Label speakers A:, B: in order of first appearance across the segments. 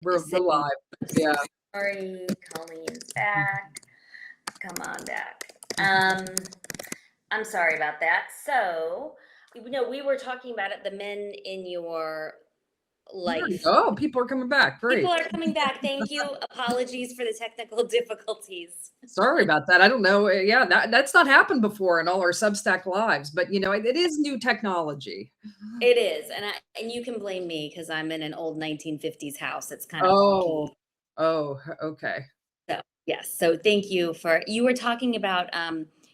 A: We're
B: Saying,
A: live. Yeah.
B: sorry, Colleen is back. Come on back. I'm sorry about that. So, we were talking about it, the men in your life.
A: Oh, people are coming back. Great.
B: People are coming back. Thank you. Apologies for the technical difficulties.
A: Sorry about that. I don't know. Yeah, that's not happened before in all our Substack lives, but it is new technology.
B: It is, and you can blame me because I'm in an old 1950s house. It's kind of
A: Oh,
B: wonky.
A: okay.
B: So yes. So thank you for you were talking about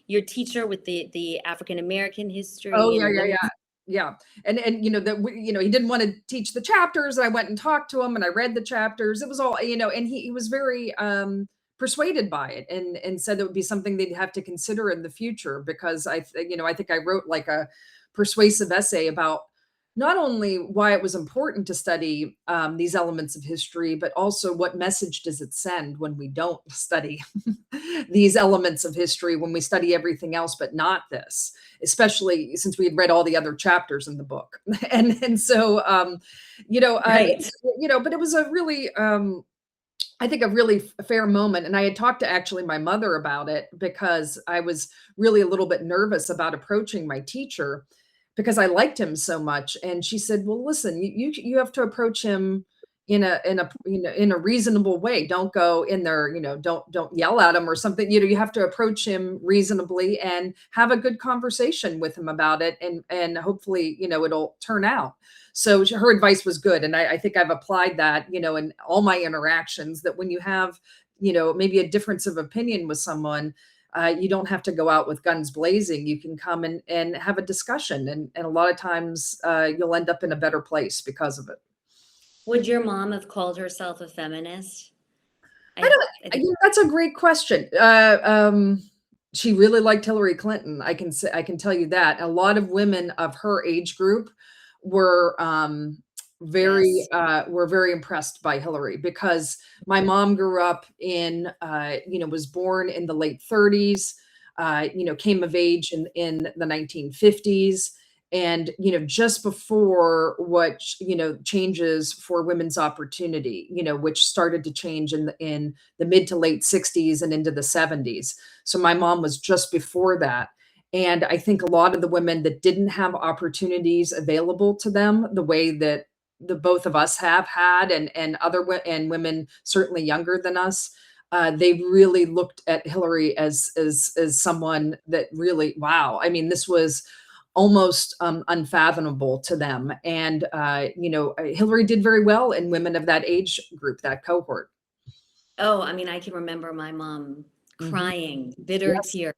B: your teacher with the African American
A: Oh,
B: history
A: yeah,
B: and
A: yeah,
B: women.
A: yeah. Yeah. And he didn't want to teach the chapters. And I went and talked to him and I read the chapters. It was all, and he was very persuaded by it and said it would be something they'd have to consider in the future because I think I wrote like a persuasive essay about not only why it was important to study these elements of history, but also what message does it send when we don't study these elements of history, when we study everything else, but not this, especially since we had read all the other chapters in the book. And so,
B: Right.
A: but it was a really, I think a really fair moment. And I had talked to actually my mother about it because I was really a little bit nervous about approaching my teacher because I liked him so much. And she said, "Well, listen, you have to approach him in a reasonable way. Don't go in there, don't yell at him or something. You have to approach him reasonably and have a good conversation with him about it, and hopefully, it'll turn out." So her advice was good. And I think I've applied that, in all my interactions, that when you have, maybe a difference of opinion with someone, you don't have to go out with guns blazing. You can come and have a discussion. And a lot of times you'll end up in a better place because of it.
B: Would your mom have called herself a feminist?
A: I
B: I
A: don't,
B: think
A: that's a great question. She really liked Hillary Clinton. I can tell you that. A lot of women of her age group were
B: yes.
A: were very impressed by Hillary because my mom grew up was born in the late 30s, came of age in the 1950s. And just before what changes for women's opportunity, which started to change in the mid to late 60s and into the 70s. So my mom was just before that. And I think a lot of the women that didn't have opportunities available to them the way that the both of us have had, and women certainly younger than us, they really looked at Hillary as someone that really, wow. I mean, this was almost unfathomable to them. And Hillary did very well in women of that age group, that cohort.
B: Oh, I mean, I can remember my mom
A: Mhm.
B: crying bitter
A: Yes.
B: tears.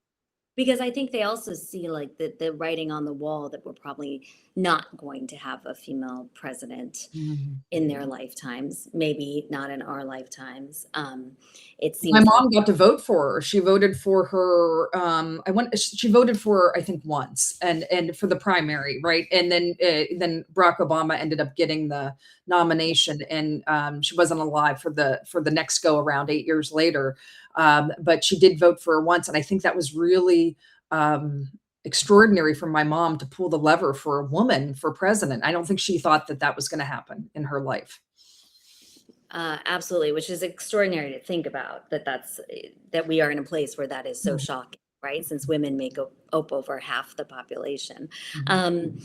B: Because I think they also see like the writing on the wall that we're probably not going to have a female president
A: Mhm.
B: in their lifetimes, maybe not in our lifetimes. It
A: My
B: seems like
A: mom got to vote for her. She voted for her. She voted for her, I think, once, and for the primary, right? And then Barack Obama ended up getting the nomination, and she wasn't alive for the next go around 8 years later. But she did vote for her once, and I think that was really extraordinary for my mom to pull the lever for a woman for president. I don't think she thought that that was going to happen in her life.
B: absolutely, which is extraordinary to think about that we are in a place where that is so shocking, right? Since women make up over half the population.
A: Mhm.
B: Um,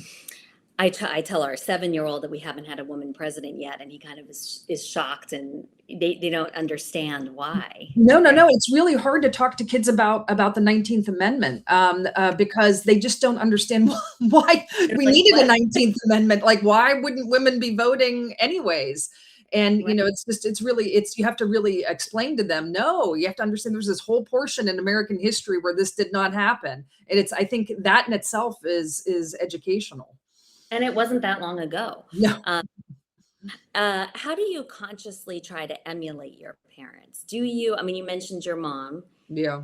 B: I tell our 7-year-old that we haven't had a woman president yet, and he kind of is shocked, and they don't understand why,
A: No, no,
B: right?
A: no. It's really hard to talk to kids about the 19th Amendment because they just don't understand why
B: They're
A: we
B: like,
A: needed a
B: what?
A: 19th Amendment. Like, why wouldn't women be voting anyways? And
B: Right.
A: you have to really explain to them. No, you have to understand there's this whole portion in American history where this did not happen, and I think that in itself is educational.
B: And it wasn't that long ago.
A: No,
B: Um, how do you consciously try to emulate your parents? Do you, I mean, you mentioned your mom.
A: yeah,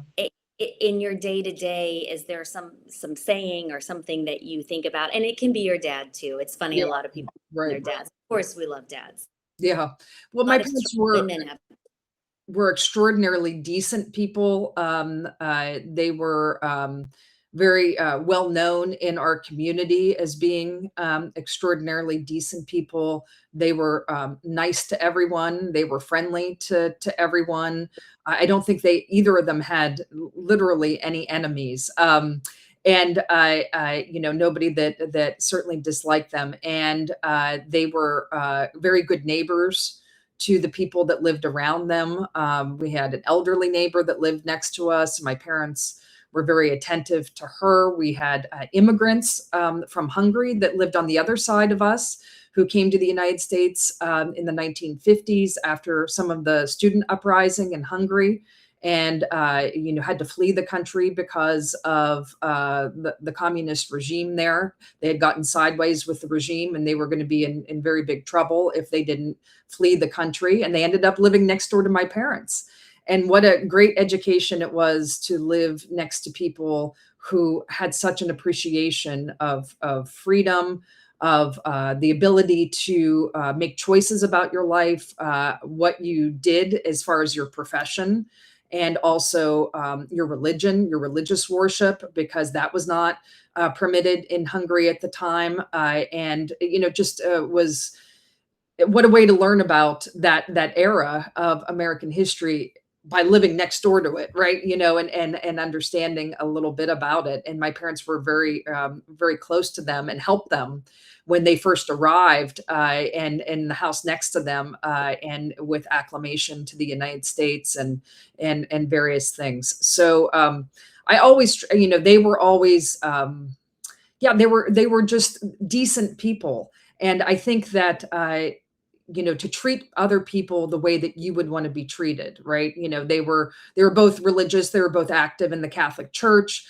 B: In your day to day, is there some saying or something that you think about? And it can be your dad too. It's funny,
A: yeah,
B: a lot of people and
A: right,
B: their
A: right,
B: dads. Of course, we love dads.
A: yeah. Well,
B: A
A: my
B: lot of strong
A: parents were
B: women have.
A: were extraordinarily decent people. They were very well known in our community as being extraordinarily decent people. They were nice to everyone. They were friendly to everyone. I don't think either of them had literally any enemies. And nobody that certainly disliked them. And they were very good neighbors to the people that lived around them. We had an elderly neighbor that lived next to us. My parents were very attentive to her. We had immigrants from Hungary that lived on the other side of us, who came to the United States in the 1950s after some of the student uprising in Hungary, and had to flee the country because of the communist regime there. They had gotten sideways with the regime, and they were going to be in very big trouble if they didn't flee the country. And they ended up living next door to my parents. And what a great education it was to live next to people who had such an appreciation of freedom, of the ability to make choices about your life, what you did as far as your profession, and also your religion, your religious worship, because that was not permitted in Hungary at the time. Was what a way to learn about that era of American history by living next door to it, right? And understanding a little bit about it. And my parents were very close to them and helped them when they first arrived, and in the house next to them, and with acclamation to the United States and various things. So I always, they were always, they were just decent people. And I think that to treat other people the way that you would want to be treated, right? They were both religious. They were both active in the Catholic Church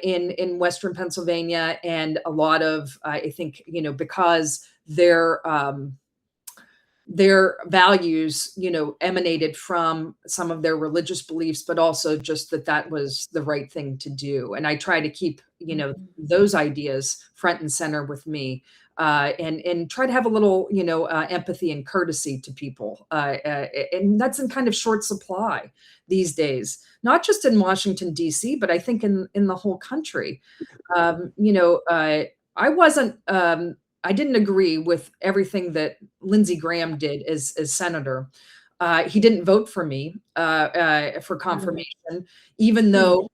A: in Western Pennsylvania, and a lot of I think because their values emanated from some of their religious beliefs, but also just that was the right thing to do. And I try to keep those ideas front and center with me. And try to have a little, empathy and courtesy to people. And that's in kind of short supply these days, not just in Washington, D.C., but I think in the whole country. I didn't agree with everything that Lindsey Graham did as senator. He didn't vote for me for confirmation, even though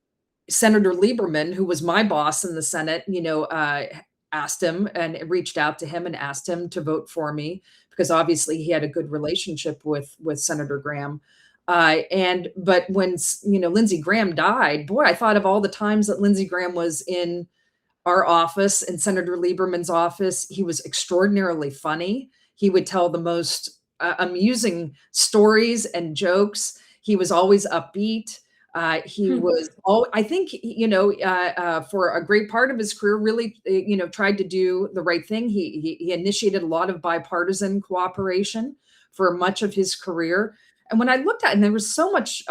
A: Senator Lieberman, who was my boss in the Senate, asked him and reached out to him and asked him to vote for me, because obviously he had a good relationship with Senator Graham. But when Lindsey Graham died, boy, I thought of all the times that Lindsey Graham was in our office, in Senator Lieberman's office. He was extraordinarily funny. He would tell the most amusing stories and jokes. He was always upbeat. He was I think, for a great part of his career, really, tried to do the right thing. He initiated a lot of bipartisan cooperation for much of his career. And when I looked at it, and there was so much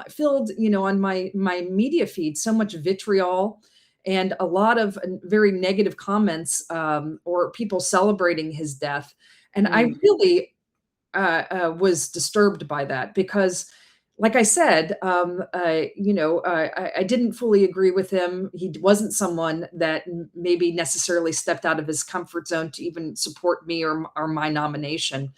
A: filled, on my media feed, so much vitriol and a lot of very negative comments, or people celebrating his death. And I really was disturbed by that, because like I said, I didn't fully agree with him. He wasn't someone that maybe necessarily stepped out of his comfort zone to even support me or my nomination.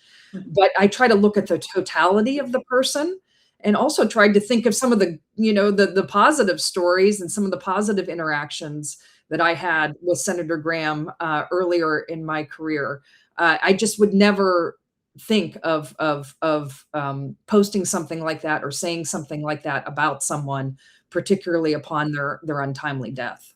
A: But I try to look at the totality of the person, and also tried to think of some of the, the positive stories and some of the positive interactions that I had with Senator Graham earlier in my career. I just would never think of posting something like that or saying something like that about someone, particularly upon their untimely death.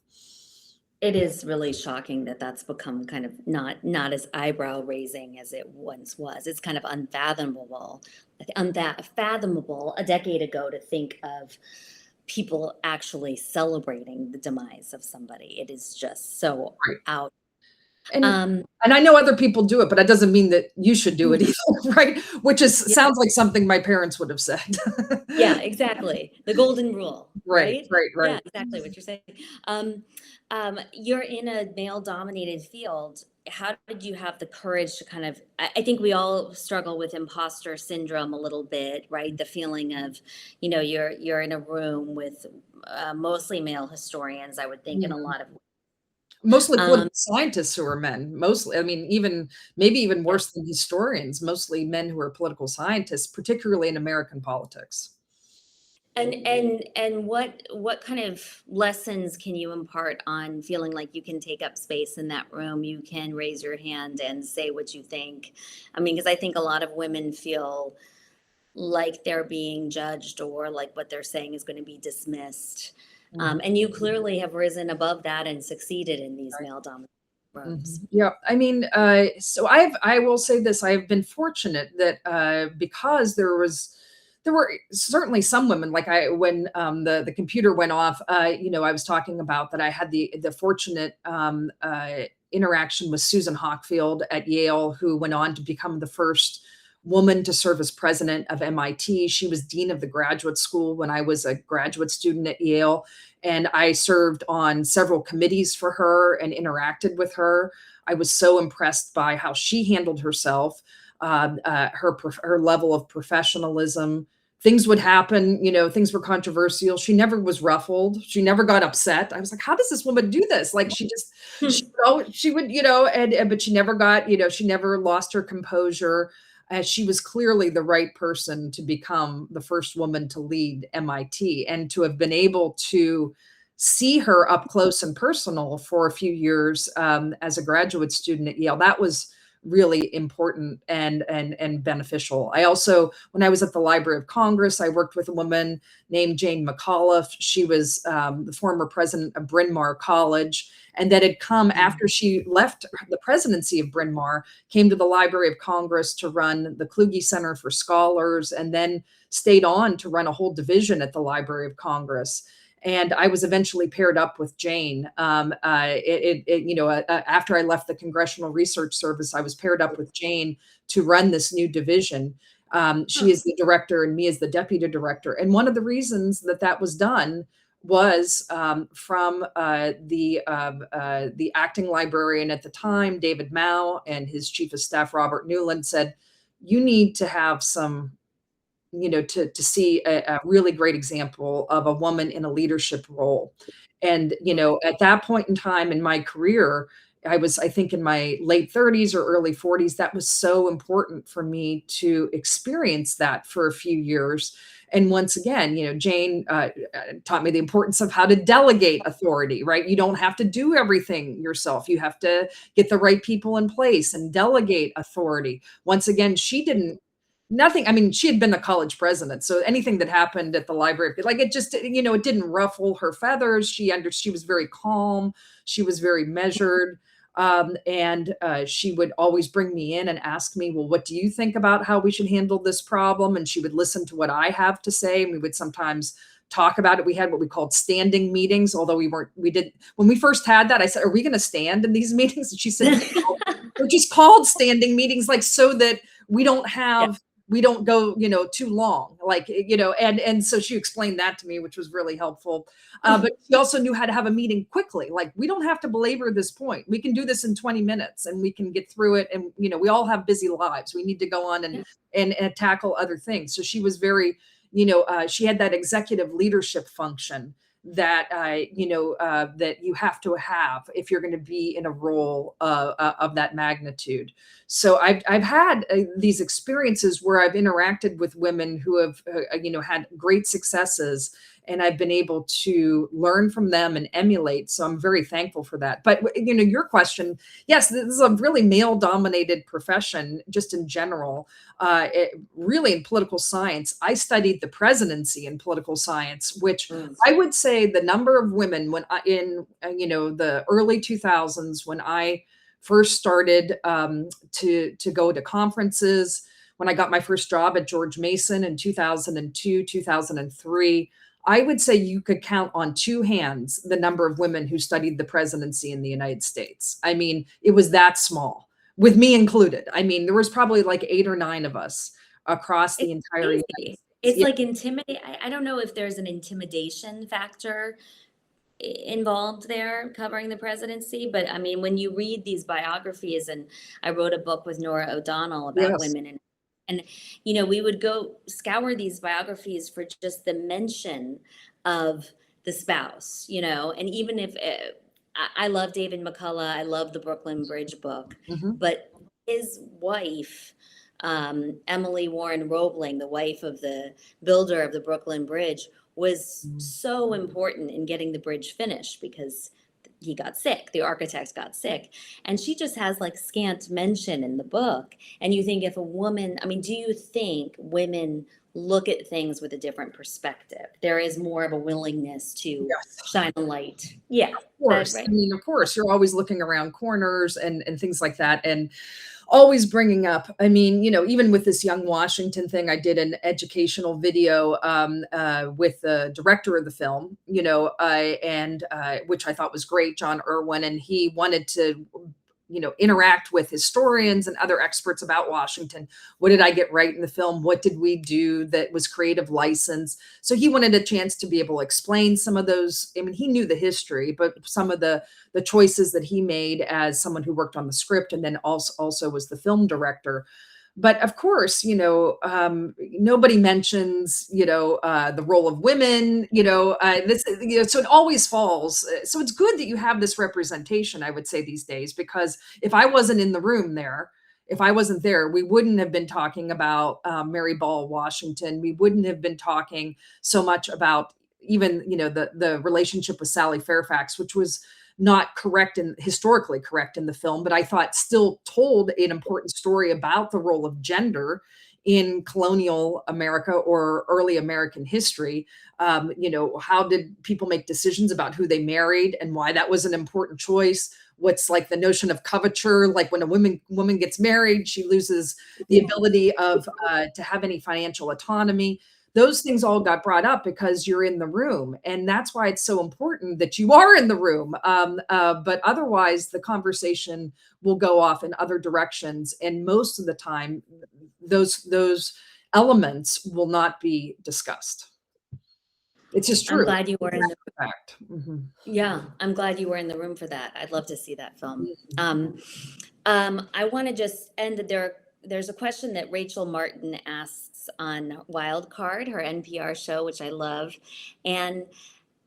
B: It is really shocking that that's become kind of not as eyebrow raising as it once was. It's kind of unfathomable a decade ago to think of people actually celebrating the demise of somebody. It is just so
A: Right.
B: out.
A: And I know other people do it, but that doesn't mean that you should do it either, right? Which sounds like something my parents would have said.
B: Yeah, exactly. The golden rule.
A: Right.
B: Yeah, exactly what you're saying. You're in a male-dominated field. how did you have the courage to kind of, I think we all struggle with imposter syndrome a little bit, right? The feeling of, you're in a room with mostly male historians, I would think, and a lot of,
A: Mostly
B: um,
A: political scientists who are men. Mostly, I mean, maybe even
B: yeah.
A: worse than historians, mostly men who are political scientists, particularly in American politics.
B: And what kind of lessons can you impart on feeling like you can take up space in that room, you can raise your hand and say what you think? I mean, because I think a lot of women feel like they're being judged or like what they're saying is going to be dismissed.
A: Mhm.
B: And you clearly have risen above that and succeeded in these
A: Right.
B: male dominated rooms.
A: Mhm. Yeah, I mean, so I will say this, I have been fortunate that, because there were certainly some women, like when, the computer went off, I was talking about that I had the fortunate, interaction with Susan Hockfield at Yale, who went on to become the first woman to serve as president of MIT. She was dean of the graduate school when I was a graduate student at Yale, and I served on several committees for her and interacted with her. I was so impressed by how she handled herself, her level of professionalism. Things would happen, things were controversial. She never was ruffled. She never got upset. I was like, how does this woman do this? Like she would, but she never got, she never lost her composure. She was clearly the right person to become the first woman to lead MIT, and to have been able to see her up close and personal for a few years, as a graduate student at Yale. That was really important and beneficial. I also, when I was at the Library of Congress, I worked with a woman named Jane McAuliffe. She was, the former president of Bryn Mawr College, and that had come after she left the presidency of Bryn Mawr, came to the Library of Congress to run the Kluge Center for Scholars, and then stayed on to run a whole division at the Library of Congress. And I was eventually paired up with Jane. After I left the Congressional Research Service, I was paired up with Jane to run this new division. She is the director and me as the deputy director. And one of the reasons that that was done was, from the acting librarian at the time, David Mao, and his chief of staff, Robert Newland, said, you need to have some, to see a really great example of a woman in a leadership role. And, at that point in time in my career, I think in my late 30s or early 40s, that was so important for me to experience that for a few years. And once again, Jane, taught me the importance of how to delegate authority, right? You don't have to do everything yourself. You have to get the right people in place and delegate authority. Once again, she didn't nothing. I mean, she had been the college president, so anything that happened at the library, like, it just, it didn't ruffle her feathers. She was very calm. She was very measured. And she would always bring me in and ask me, well, what do you think about how we should handle this problem? And she would listen to what I have to say. And we would sometimes talk about it. We had what we called standing meetings, although when we first had that, I said, are we going to stand in these meetings? And she said, no, they're just called standing meetings, like, so that we don't
B: Yeah.
A: have, we don't go, too long, like, and so she explained that to me, which was really helpful. But she also knew how to have a meeting quickly. Like, we don't have to belabor this point. We can do this in 20 minutes and we can get through it. And, we all have busy lives. We need to go on and tackle other things. So she was very, she had that executive leadership function that that you have to have if you're going to be in a role of that magnitude. So I've had these experiences where I've interacted with women who have had great successes, and I've been able to learn from them and emulate. So I'm very thankful for that. But your question, yes, this is a really male-dominated profession, just in general. Really, in political science, I studied the presidency in political science, which I would say the number of women in the early 2000s, when I first started to go to conferences, when I got my first job at George Mason in 2002, 2003, I would say you could count on two hands the number of women who studied the presidency in the United States. I mean, it was that small, with me included. I mean, there was probably like 8 or 9 of us across the
B: It's
A: entire United
B: crazy.
A: States.
B: It's
A: Yeah.
B: like intimidate. I don't know if there's an intimidation factor involved there covering the presidency. But I mean, when you read these biographies, and I wrote a book with Nora O'Donnell about
A: Yes.
B: women, and we would go scour these biographies for just the mention of the spouse, and even if I love David McCullough, I love the Brooklyn Bridge book,
A: Mhm.
B: but his wife, Emily Warren Roebling, the wife of the builder of the Brooklyn Bridge, was
A: Mhm.
B: so important in getting the bridge finished because he got sick, the architect got sick. And she just has like scant mention in the book. And you think, if a woman, I mean, do you think women look at things with a different perspective? There is more of a willingness to
A: Yes.
B: shine a light. Yeah. Is that
A: Course. I
B: right?
A: mean, of course, you're always looking around corners and things like that, and always bringing up. I mean, even with this Young Washington thing, I did an educational video with the director of the film, and which I thought was great, John Irwin, and he wanted to interact with historians and other experts about Washington. What did I get right in the film? What did we do that was creative license? So he wanted a chance to be able to explain some of those. I mean, he knew the history, but some of the choices that he made as someone who worked on the script and then also was the film director. But of course, nobody mentions, the role of women, so it always falls. So it's good that you have this representation, I would say, these days, because if I wasn't in the room there, if I wasn't there, we wouldn't have been talking about Mary Ball Washington. We wouldn't have been talking so much about even, the relationship with Sally Fairfax, which was not correct and historically correct in the film, but I thought still told an important story about the role of gender in colonial America or early American history. How did people make decisions about who they married and why that was an important choice? What's like the notion of coverture, like when a woman gets married, she loses the ability of to have any financial autonomy. Those things all got brought up because you're in the room, and that's why it's so important that you are in the room. But otherwise, the conversation will go off in other directions, and most of the time, those elements will not be discussed. It's just
B: I'm
A: true.
B: glad you were in the
A: Fact. Mhm.
B: Yeah, I'm glad you were in the room for that. I'd love to see that film.
A: Mhm.
B: I want to just end that there's a question that Rachel Martin asks on Wildcard, her NPR show, which I love. And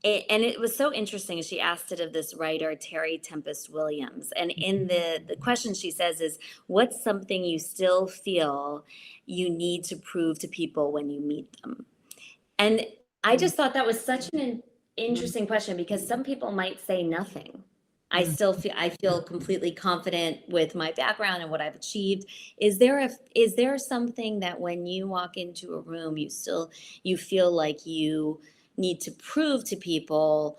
B: it was so interesting. She asked it of this writer, Terry Tempest Williams. And in the question she says is, what's something you still feel you need to prove to people when you meet them? And I just thought that was such an interesting question, because some people might say nothing.
A: Mhm.
B: I feel completely confident with my background and what I've achieved. Is there something that when you walk into a room you feel like you need to prove to people,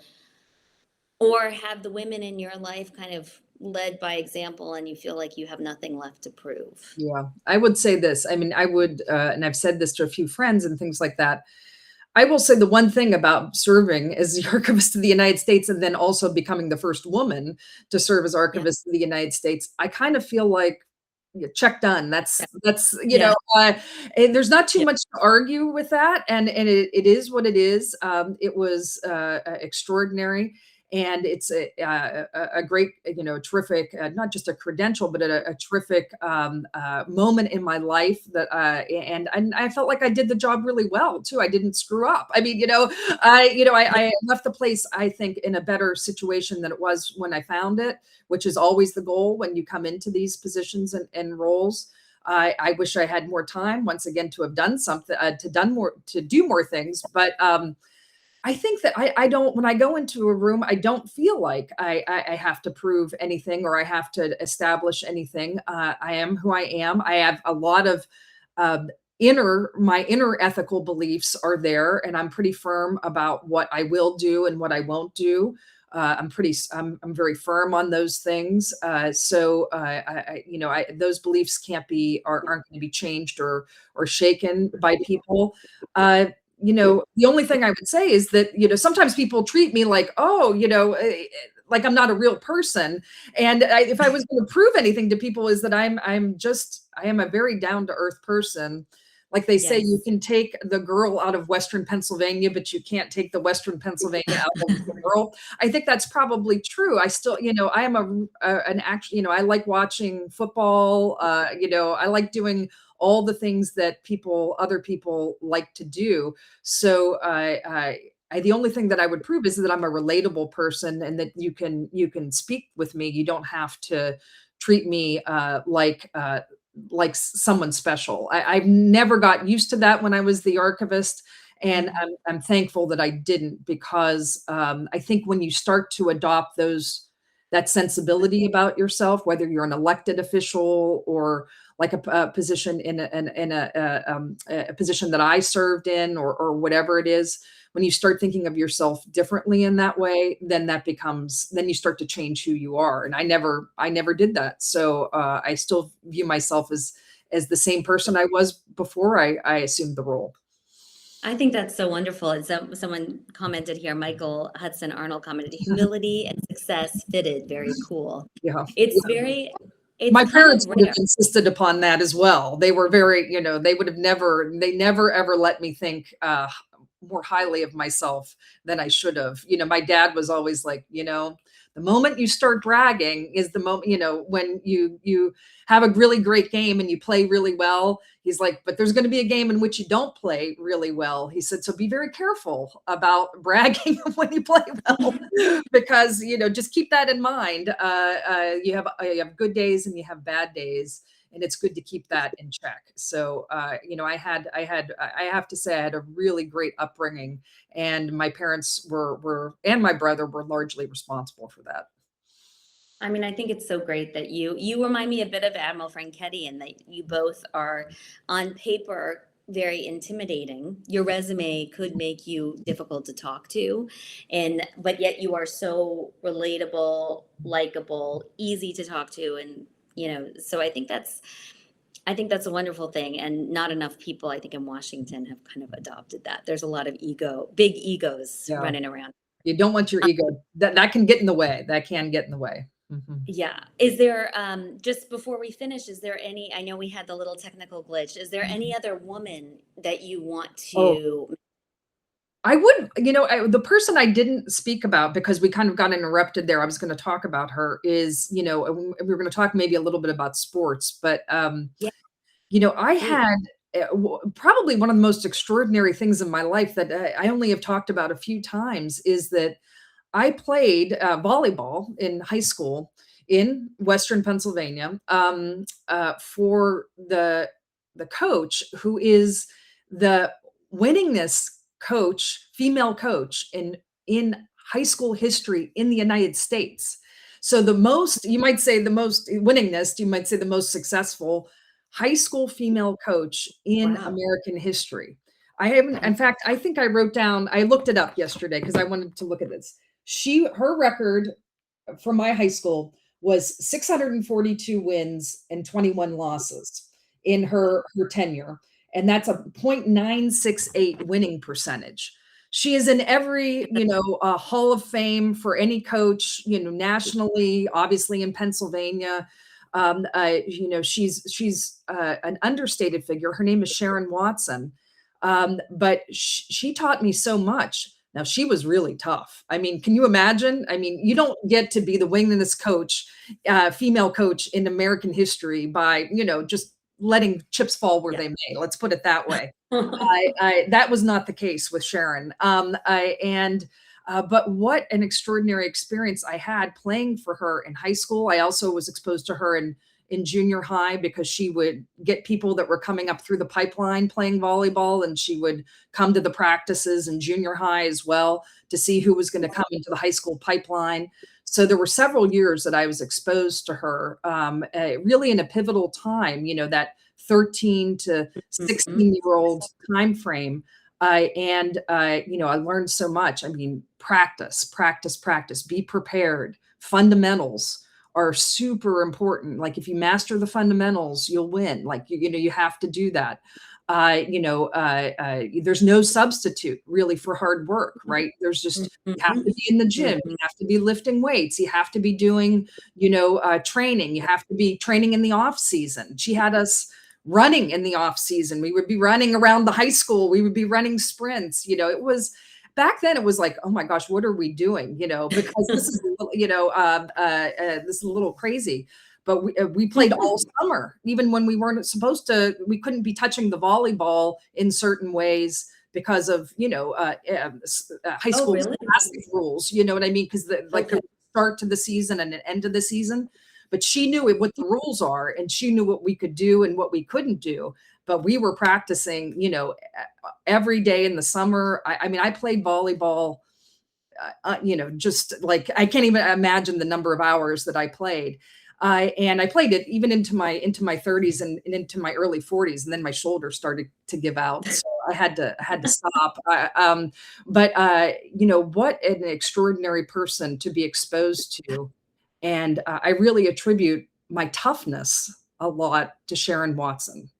B: or have the women in your life kind of led by example and you feel like you have nothing left to prove?
A: Yeah, I would say this. I mean, I would, and I've said this to a few friends and things like that. I will say the one thing about serving as the Archivist of the United States and then also becoming the first woman to serve as
B: Yeah.
A: Archivist of the United States, I kind of feel like, yeah, check done. That's
B: Yeah.
A: and there's not too
B: Yeah.
A: much to argue with that, and it is what it is. It was extraordinary, and it's a great, terrific, not just a credential, but a terrific moment in my life that, and I felt like I did the job really well too. I didn't screw up. I mean, I left the place, I think, in a better situation than it was when I found it, which is always the goal when you come into these positions and roles. I wish I had more time once again to have done something, to do more things. But I think that I don't, when I go into a room, I don't feel like I have to prove anything or I have to establish anything. I am who I am. I have a lot of um, my inner ethical beliefs are there, and I'm pretty firm about what I will do and what I won't do. I'm very firm on those things. Those beliefs aren't going to be changed or shaken by people. The only thing I would say is that, sometimes people treat me like, oh, like I'm not a real person. And if I was going to prove anything to people, is that I am a very down to earth person Like they say, you
B: Yes.
A: can take the girl out of Western Pennsylvania, but you can't take the Western Pennsylvania out of the girl. I think that's probably true. I still, I am an actual, I like watching football. I like doing all the things that other people like to do. So the only thing that I would prove is that I'm a relatable person and that you can speak with me. You don't have to treat me like someone special. I've never got used to that when I was the archivist, and
B: Mhm.
A: I'm thankful that I didn't, because I think when you start to adopt that sensibility about yourself, whether you're an elected official or like a position in a position that I served in, or whatever it is, when you start thinking of yourself differently in that way, then you start to change who you are. And I never did that. So I still view myself as the same person I was before I assumed the role.
B: I think that's so wonderful. And someone commented here, Michael Hudson Arnold commented, humility and success fitted. Very cool.
A: Yeah.
B: It's very, it's
A: My
B: kind of
A: parents would have
B: rare.
A: insisted upon that as well. They were very, they would have they never ever let me think more highly of myself than I should have. My dad was always like, the moment you start bragging is the moment, when you have a really great game and you play really well. He's like, but there's going to be a game in which you don't play really well. He said, so be very careful about bragging when you play well, because just keep that in mind. You have good days and you have bad days, and it's good to keep that in check. So I have to say I had a really great upbringing, and my parents were and my brother were largely responsible for that.
B: I mean, I think it's so great that you remind me a bit of Admiral Franchetti, and that you both are on paper very intimidating. Your resume could make you difficult to talk to, and but yet you are so relatable, likable, easy to talk to, and so I think that's a wonderful thing, and not enough people, I think, in Washington have kind of adopted that. There's a lot of big egos
A: Yeah.
B: running around.
A: You don't want your ego that can get in the way. That can get in the way. Mhm.
B: Yeah. Is there, just before we finish, is there any, I know we had the little technical glitch. Is there any other woman that you want
A: Oh,
B: to?
A: I would, the person I didn't speak about because we kind of got interrupted there. I was going to talk about her is, we were going to talk maybe a little bit about sports, but
B: Yeah,
A: I
B: please.
A: had probably one of the most extraordinary things in my life that I only have talked about a few times is that I played volleyball in high school in Western Pennsylvania, for the coach who is the winningest coach, female coach in high school history in the United States. So the most, you might say the most winningest, you might say the most successful high school female coach in
B: Wow.
A: American history. I haven't, in fact, I think I looked it up yesterday because I wanted to look at this. Her record from my high school was 642 wins and 21 losses in her tenure, and that's a 0.968 winning percentage. She is in every, hall of fame for any coach, nationally, obviously in Pennsylvania. She's an understated figure. Her name is Sharon Watson, but she taught me so much. Now she was really tough. I mean, can you imagine? I mean, you don't get to be the winningest coach, female coach in American history by, just letting chips fall where
B: Yeah.
A: they may. Let's put it that way. That was not the case with Sharon. But what an extraordinary experience I had playing for her in high school. I also was exposed to her in junior high because she would get people that were coming up through the pipeline playing volleyball, and she would come to the practices in junior high as well to see who was going to come into the high school pipeline. So there were several years that I was exposed to her, really in a pivotal time, that 13 to
B: Mhm.
A: 16-year-old time frame. I learned so much. I mean, practice, practice, practice, be prepared. Fundamentals are super important. Like if you master the fundamentals, you'll win. Like, you have to do that. There's no substitute really for hard work, right? You have to
B: Mhm.
A: be in the gym. You
B: Mhm.
A: have to be lifting weights. You have to be doing, training. You have to be training in the off season. She had us running in the off season. We would be running around the high school. We would be running sprints. It was back then. It was like, oh my gosh, what are we doing? Because this is, this is a little crazy. But we played all summer, even when we weren't supposed to. We couldn't be touching the volleyball in certain ways because of high
B: Oh,
A: school
B: really?
A: gymnastics rules. You know what I mean? Because
B: Okay.
A: the start to the season and an end of the season. But she knew what the rules are, and she knew what we could do and what we couldn't do. But we were practicing, every day in the summer. I mean, I played volleyball. Just like I can't even imagine the number of hours that I played. And I played it even into my 30s and into my early 40s, and then my shoulder started to give out, so I had to stop. But what an extraordinary person to be exposed to, and I really attribute my toughness a lot to Sharon Watson,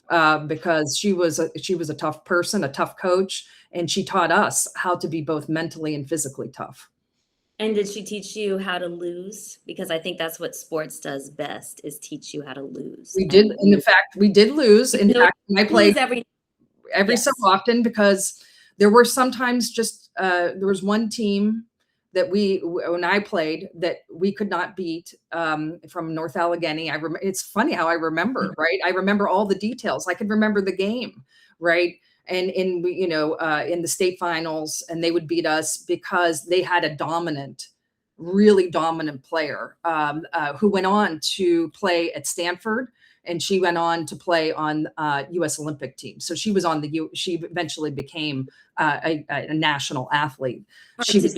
A: because she was a tough person, a tough coach, and she taught us how to be both mentally and physically tough.
B: And did she teach you how to lose? Because I think that's what sports does best, is teach you how to lose.
A: We did, and in fact, we did lose. In
B: No,
A: fact, when I played
B: lose
A: every so
B: yes.
A: often, because there were sometimes just there was one team that when I played, that we could not beat, from North Allegheny. It's funny how I remember, right? I remember all the details. I could remember the game, right? And in in the state finals, and they would beat us because they had a really dominant player, who went on to play at Stanford, and she went on to play on U.S. Olympic team. So she was on she eventually became a national athlete. She was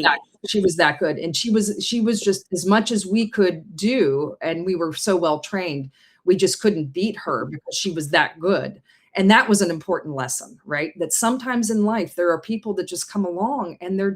A: that good, and she was just, as much as we could do, and we were so well trained, we just couldn't beat her because she was that good. And that was an important lesson, right? That sometimes in life there are people that just come along, and they're,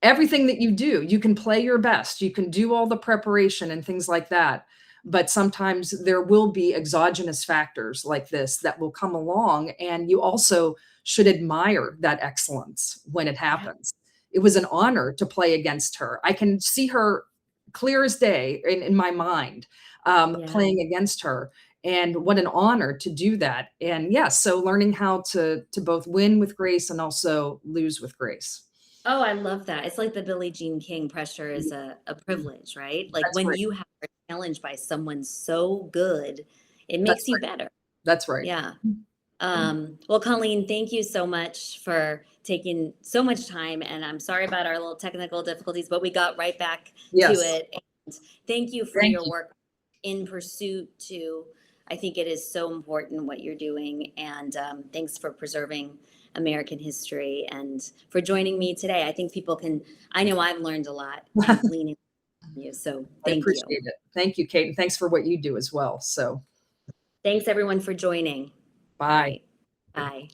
A: everything that you do, you can play your best, you can do all the preparation and things like that. But sometimes there will be exogenous factors like this that will come along, and you also should admire that excellence when it happens. It was an honor to play against her. I can see her clear as day in my mind, playing against her. And what an honor to do that. And yes, so learning how to both win with grace and also lose with grace.
B: Oh, I love that. It's like the Billie Jean King, pressure is a privilege, right? Like
A: That's
B: when
A: right.
B: you have a challenge by someone so good, it
A: That's
B: makes you
A: right.
B: better.
A: That's right.
B: Yeah. Well, Colleen, thank you so much for taking so much time. And I'm sorry about our little technical difficulties, but we got right back to
A: Yes.
B: it. And thank you for
A: Thank
B: your
A: you.
B: work in pursuit to, I think it is so important what you're doing. And thanks for preserving American history and for joining me today. I think I know I've learned a lot and gleaning from you. So
A: I
B: thank you.
A: appreciate it. Thank you, Kate. And thanks for what you do as well. So
B: Thanks everyone for joining.
A: bye.
B: Bye.